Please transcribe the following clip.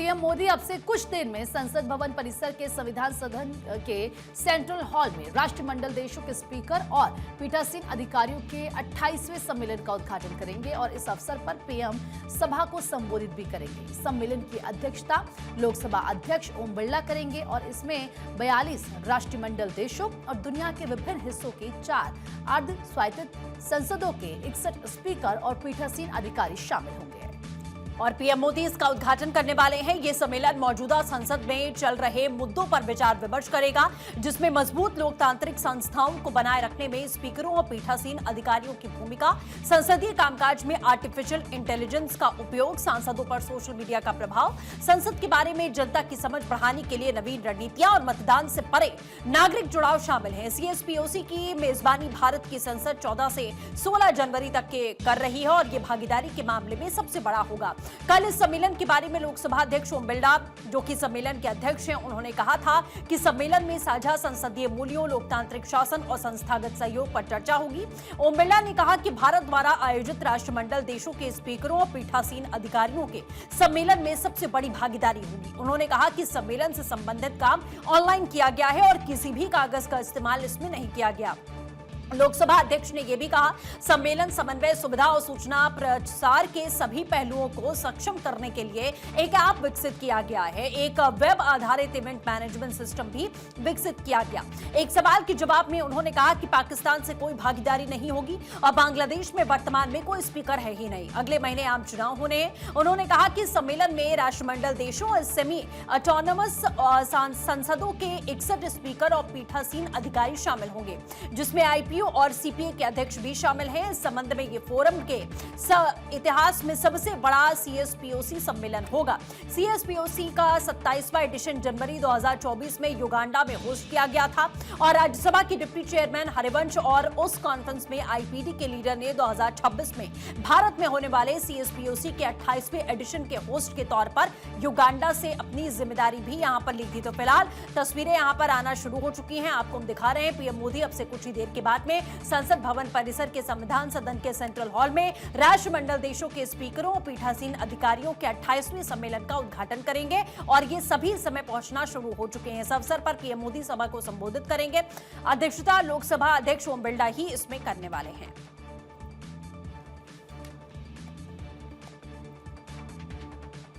PM Modi अब से कुछ देर में संसद भवन परिसर के संविधान सदन के सेंट्रल हॉल में राष्ट्रमंडल देशों के स्पीकर और पीठासीन अधिकारियों के 28वें सम्मेलन का उद्घाटन करेंगे और इस अवसर पर पीएम सभा को संबोधित भी करेंगे। सम्मेलन की अध्यक्षता लोकसभा अध्यक्ष ओम बिरला करेंगे और इसमें 42 राष्ट्रमंडल देशों और दुनिया के विभिन्न हिस्सों के 4 अर्ध स्वायत्त संसदों के 61 स्पीकर और पीठासीन अधिकारी शामिल होंगे। और पीएम मोदी इसका उद्घाटन करने वाले हैं। ये सम्मेलन मौजूदा संसद में चल रहे मुद्दों पर विचार विमर्श करेगा, जिसमें मजबूत लोकतांत्रिक संस्थाओं को बनाए रखने में स्पीकरों और पीठासीन अधिकारियों की भूमिका, संसदीय कामकाज में आर्टिफिशियल इंटेलिजेंस का उपयोग, सांसदों पर सोशल मीडिया का प्रभाव, संसद के बारे में जनता की समझ बढ़ाने के लिए नवीन रणनीतियां और मतदान से परे नागरिक जुड़ाव शामिल है। सीएसपीओसी की मेजबानी भारत की संसद 14 से 16 जनवरी तक के कर रही है और ये भागीदारी के मामले में सबसे बड़ा होगा। कल इस सम्मेलन के बारे में लोकसभा अध्यक्ष ओम बिरला, जो कि सम्मेलन के अध्यक्ष हैं, उन्होंने कहा था कि सम्मेलन में साझा संसदीय मूल्यों, लोकतांत्रिक शासन और संस्थागत सहयोग पर चर्चा होगी। ओम बिरला ने कहा कि भारत द्वारा आयोजित राष्ट्रमंडल देशों के स्पीकरों और पीठासीन अधिकारियों के सम्मेलन में सबसे बड़ी भागीदारी होगी। उन्होंने कहा कि सम्मेलन से संबंधित काम ऑनलाइन किया गया है और किसी भी कागज का इस्तेमाल इसमें नहीं किया गया। लोकसभा अध्यक्ष ने यह भी कहा, सम्मेलन समन्वय, सुविधा और सूचना प्रसार के सभी पहलुओं को सक्षम करने के लिए एक ऐप विकसित किया गया है। एक वेब आधारित इवेंट मैनेजमेंट सिस्टम भी विकसित किया गया। एक सवाल के जवाब में उन्होंने कहा कि पाकिस्तान से कोई भागीदारी नहीं होगी और बांग्लादेश में वर्तमान में कोई स्पीकर है ही नहीं। अगले महीने आम चुनाव होने हैं। उन्होंने कहा कि सम्मेलन में राष्ट्रमंडल देशों और सेमी ऑटोनोमस संसदों के 61 स्पीकर और पीठासीन अधिकारी शामिल होंगे, जिसमें आईपीओ और सीपीए के अध्यक्ष भी शामिल हैं। इस संबंध में ये फोरम के इतिहास में सबसे बड़ा सीएसपीओसी सम्मेलन होगा। सीएसपीओसी का 27वां एडिशन जनवरी 2024 में युगांडा में होस्ट किया गया था और राज्यसभा की डिप्टी चेयरमैन हरिवंश और उस कॉन्फ्रेंस में आईपीडी के लीडर ने 2026 में भारत में होने वाले सीएसपीओसी के 28वें एडिशन के होस्ट के तौर पर युगांडा से अपनी जिम्मेदारी भी यहां पर ली थी। तो फिलहाल तस्वीरें यहां पर आना शुरू हो चुकी हैं, आपको हम दिखा रहे हैं। पीएम मोदी अब से कुछ ही देर के बाद में संसद भवन परिसर के संविधान सदन के सेंट्रल हॉल में राष्ट्रमंडल देशों के स्पीकरों और पीठासीन अधिकारियों के 28वें सम्मेलन का उद्घाटन करेंगे और ये सभी समय पहुंचना शुरू हो चुके हैं। इस अवसर पर पीएम मोदी सभा को संबोधित करेंगे। अध्यक्षता लोकसभा अध्यक्ष ओम बिरला ही इसमें करने वाले हैं।